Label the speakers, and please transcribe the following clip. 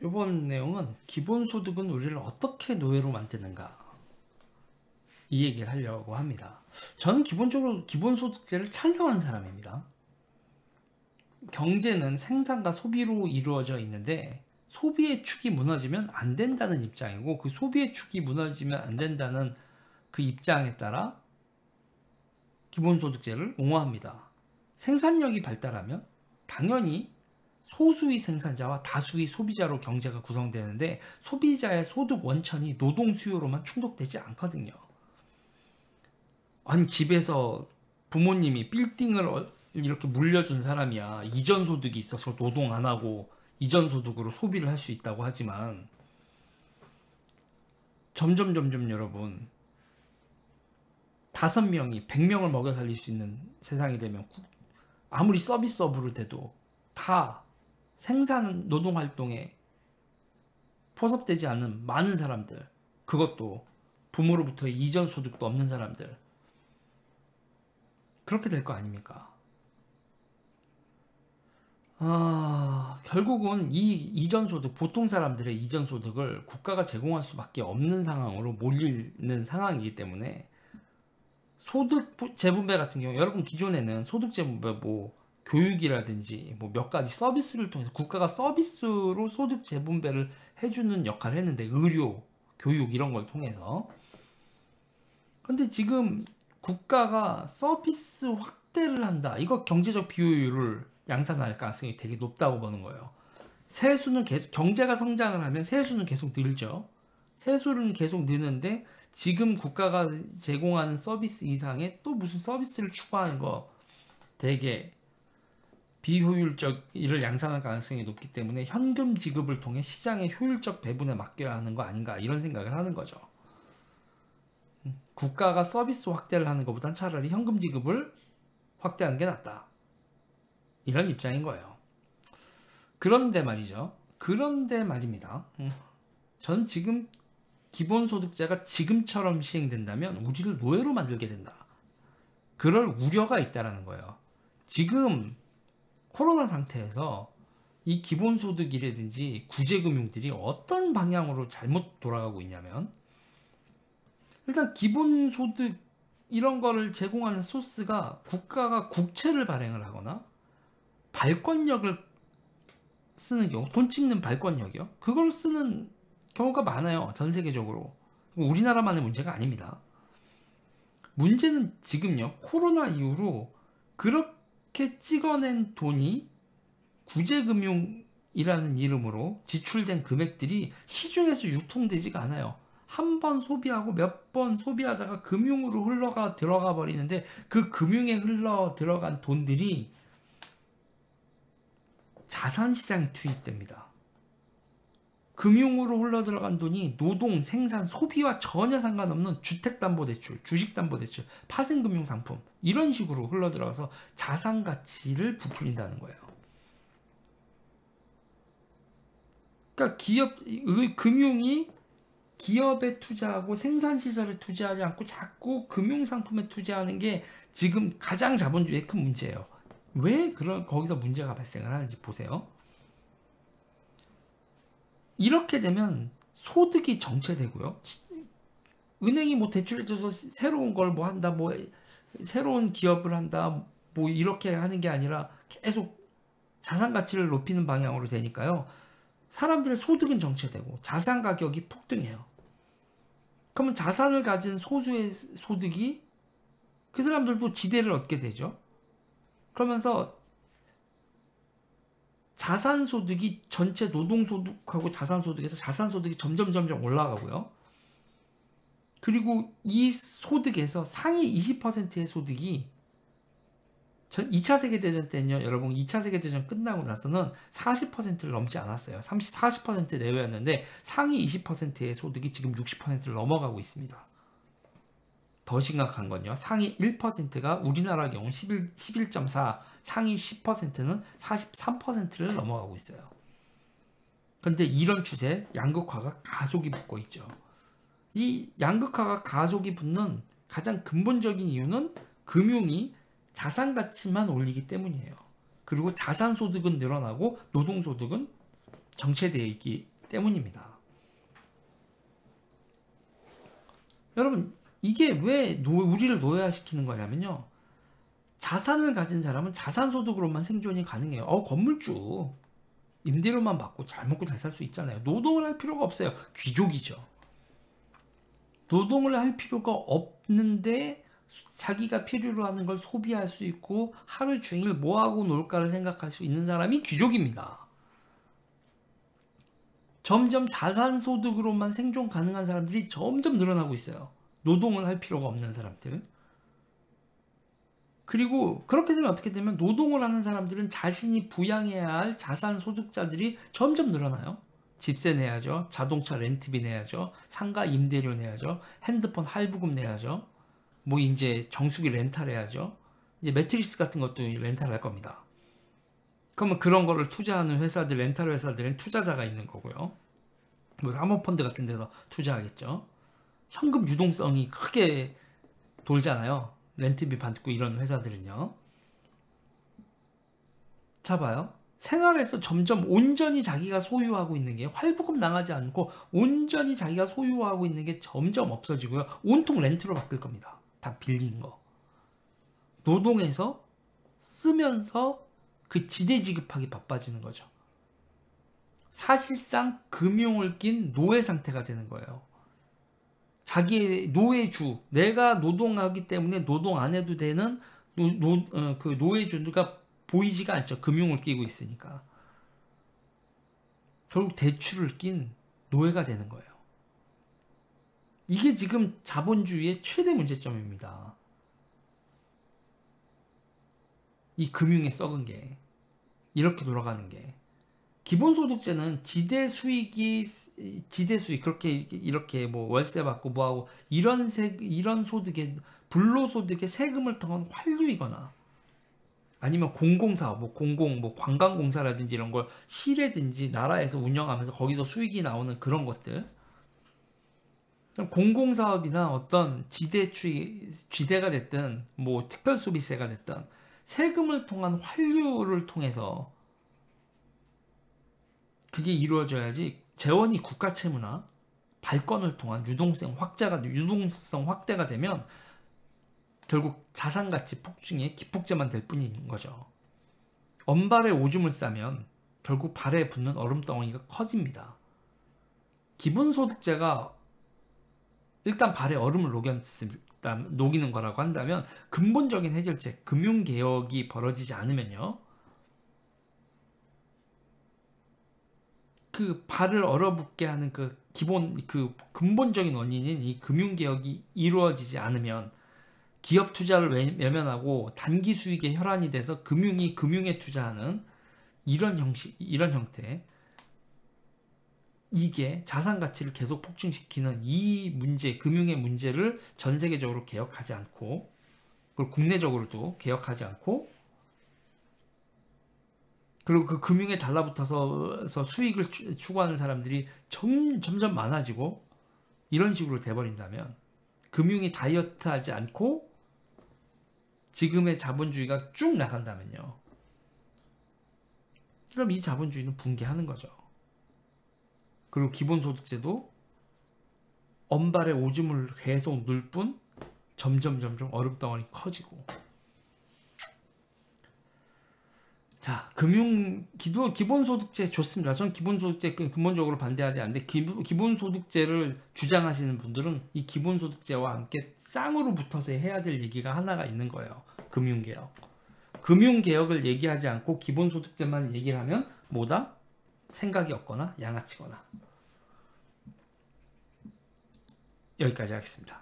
Speaker 1: 이번 내용은 기본소득은 우리를 어떻게 노예로 만드는가 이 얘기를 하려고 합니다. 저는 기본적으로 기본소득제를 찬성하는 사람입니다. 경제는 생산과 소비로 이루어져 있는데 소비의 축이 무너지면 안 된다는 입장이고, 그 소비의 축이 무너지면 안 된다는 그 입장에 따라 기본소득제를 옹호합니다. 생산력이 발달하면 당연히 소수의 생산자와 다수의 소비자로 경제가 구성되는데, 소비자의 소득 원천이 노동 수요로만 충족되지 않거든요. 아니, 집에서 부모님이 빌딩을 이렇게 물려준 사람이야 이전 소득이 있어서 노동 안 하고 이전 소득으로 소비를 할 수 있다고 하지만, 점점 여러분, 5명이 100명을 먹여 살릴 수 있는 세상이 되면 아무리 서비스업으로 돼도 다 생산 노동 활동에 포섭되지 않은 많은 사람들, 그것도 부모로부터의 이전 소득도 없는 사람들, 그렇게 될 거 아닙니까? 결국은 이 이전 소득, 보통 사람들의 이전 소득을 국가가 제공할 수밖에 없는 상황으로 몰리는 상황이기 때문에, 소득 재분배 같은 경우, 여러분 기존에는 소득 재분배 뭐 교육이라든지 뭐 몇 가지 서비스를 통해서 국가가 서비스로 소득 재분배를 해주는 역할을 했는데, 의료, 교육 이런 걸 통해서. 근데 지금 국가가 서비스 확대를 한다, 이거 경제적 비효율을 양산할 가능성이 되게 높다고 보는 거예요. 세수는 계속, 경제가 성장을 하면 세수는 계속 늘죠. 세수는 계속 느는데 지금 국가가 제공하는 서비스 이상의 또 무슨 서비스를 추구하는 거, 되게 비효율적 일을 양산할 가능성이 높기 때문에 현금 지급을 통해 시장의 효율적 배분에 맡겨야 하는 거 아닌가, 이런 생각을 하는 거죠. 국가가 서비스 확대를 하는 것보단 차라리 현금 지급을 확대하는 게 낫다, 이런 입장인 거예요. 그런데 말이죠. 그런데 말입니다. 전 지금 기본소득제가 지금처럼 시행된다면 우리를 노예로 만들게 된다, 그럴 우려가 있다라는 거예요. 지금 코로나 상태에서 이 기본소득이라든지 구제금융들이 어떤 방향으로 잘못 돌아가고 있냐면, 일단 기본소득 이런 거를 제공하는 소스가 국가가 국채를 발행을 하거나 발권력을 쓰는 경우, 돈 찍는 발권력이요, 그걸 쓰는 경우가 많아요. 전 세계적으로. 우리나라만의 문제가 아닙니다. 문제는 지금요, 코로나 이후로 그렇게 찍어낸 돈이 구제금융이라는 이름으로 지출된 금액들이 시중에서 유통되지가 않아요. 한 번 소비하고 몇 번 소비하다가 금융으로 들어가 버리는데, 그 금융에 흘러 들어간 돈들이 자산시장에 투입됩니다. 금융으로 흘러 들어간 돈이 노동, 생산, 소비와 전혀 상관없는 주택담보대출, 주식담보대출, 파생금융상품, 이런 식으로 흘러 들어가서 자산 가치를 부풀린다는 거예요. 그러니까 금융이 기업에 투자하고 생산시설에 투자하지 않고 자꾸 금융상품에 투자하는 게 지금 가장 자본주의의 큰 문제예요. 왜 거기서 문제가 발생을 하는지 보세요. 이렇게 되면 소득이 정체되고요. 은행이 뭐 대출해줘서 새로운 걸 뭐 한다, 뭐 새로운 기업을 한다, 뭐 이렇게 하는 게 아니라 계속 자산 가치를 높이는 방향으로 되니까요. 사람들의 소득은 정체되고 자산 가격이 폭등해요. 그러면 자산을 가진 소수의 소득이, 그 사람들도 지대를 얻게 되죠. 그러면서 자산소득이 전체 노동소득하고 자산소득에서 자산소득이 점점 올라가고요. 그리고 이 소득에서 상위 20%의 소득이 2차 세계대전 때는요, 여러분 2차 세계대전 끝나고 나서는 40%를 넘지 않았어요. 40% 내외였는데 상위 20%의 소득이 지금 60%를 넘어가고 있습니다. 더 심각한 건요, 상위 1%가 우리나라 경우 11.4, 상위 10%는 43%를 넘어가고 있어요. 그런데 이런 추세, 양극화가 가속이 붙고 있죠. 이 양극화가 가속이 붙는 가장 근본적인 이유는 금융이 자산 가치만 올리기 때문이에요. 그리고 자산 소득은 늘어나고 노동 소득은 정체되어 있기 때문입니다. 여러분, 이게 왜 우리를 노예화시키는 거냐면요. 자산을 가진 사람은 자산소득으로만 생존이 가능해요. 건물주 임대료만 받고 잘 먹고 잘 살 수 있잖아요. 노동을 할 필요가 없어요. 귀족이죠. 노동을 할 필요가 없는데 자기가 필요로 하는 걸 소비할 수 있고 하루 종일 뭐하고 놀까를 생각할 수 있는 사람이 귀족입니다. 점점 자산소득으로만 생존 가능한 사람들이 점점 늘어나고 있어요. 노동을 할 필요가 없는 사람들. 그리고 그렇게 되면 어떻게 되면 노동을 하는 사람들은 자신이 부양해야 할 자산소득자들이 점점 늘어나요. 집세 내야죠. 자동차 렌트비 내야죠. 상가 임대료 내야죠. 핸드폰 할부금 내야죠. 뭐 이제 정수기 렌탈 해야죠. 이제 매트리스 같은 것도 렌탈 할 겁니다. 그러면 그런 거를 투자하는 회사들, 렌탈 회사들은 투자자가 있는 거고요. 뭐 사모펀드 같은 데서 투자하겠죠. 현금 유동성이 크게 돌잖아요. 렌트비 받고 이런 회사들은요. 자 봐요. 생활에서 점점 온전히 자기가 소유하고 있는 게 할부금 나가지 않고 온전히 자기가 소유하고 있는 게 점점 없어지고요. 온통 렌트로 바뀔 겁니다. 다 빌린 거. 노동해서 쓰면서 그 지대 지급하기 바빠지는 거죠. 사실상 금융을 낀 노예 상태가 되는 거예요. 자기의 노예주, 내가 노동하기 때문에 노동 안 해도 되는 그 노예주가 보이지가 않죠. 금융을 끼고 있으니까. 결국 대출을 낀 노예가 되는 거예요. 이게 지금 자본주의의 최대 문제점입니다. 이 금융에 썩은 게, 이렇게 돌아가는 게. 기본소득제는 지대 수익, 그렇게, 이렇게 뭐 월세 받고 뭐하고, 이런 소득에, 불로소득의 세금을 통한 환류이거나, 아니면 공공사업, 뭐 관광공사라든지 이런 걸 시라든지 나라에서 운영하면서 거기서 수익이 나오는 그런 것들. 공공사업이나 어떤 지대가 됐든, 뭐 특별소비세가 됐든, 세금을 통한 환류를 통해서 그게 이루어져야지 재원이 국가 채무나 발권을 통한 유동성 확대가 되면 결국 자산가치 폭증의 기폭제만 될 뿐인 거죠. 언발에 오줌을 싸면 결국 발에 붙는 얼음덩어리가 커집니다. 기본소득제가 일단 발에 얼음을 녹이는 거라고 한다면 근본적인 해결책, 금융개혁이 벌어지지 않으면요. 그 발을 얼어붙게 하는 그 근본적인 원인인 이 금융개혁이 이루어지지 않으면 기업 투자를 외면하고 단기 수익에 혈안이 돼서 금융에 투자하는 이런 형태, 이게 자산 가치를 계속 폭증시키는 이 문제, 금융의 문제를 전 세계적으로 개혁하지 않고, 그리고 국내적으로도 개혁하지 않고, 그리고 그 금융에 달라붙어서 수익을 추구하는 사람들이 점점 많아지고 이런 식으로 돼버린다면 금융이 다이어트하지 않고 지금의 자본주의가 쭉 나간다면요. 그럼 이 자본주의는 붕괴하는 거죠. 그리고 기본소득제도 언발에 오줌을 계속 넣을 뿐 점점 얼음덩어리 커지고. 자, 기본소득제 좋습니다. 저는 기본소득제 근본적으로 반대하지 않는데, 기본소득제를 주장하시는 분들은 이 기본소득제와 함께 쌍으로 붙어서 해야 될 얘기가 하나가 있는 거예요. 금융개혁. 금융개혁을 얘기하지 않고 기본소득제만 얘기를 하면 뭐다? 생각이 없거나 양아치거나. 여기까지 하겠습니다.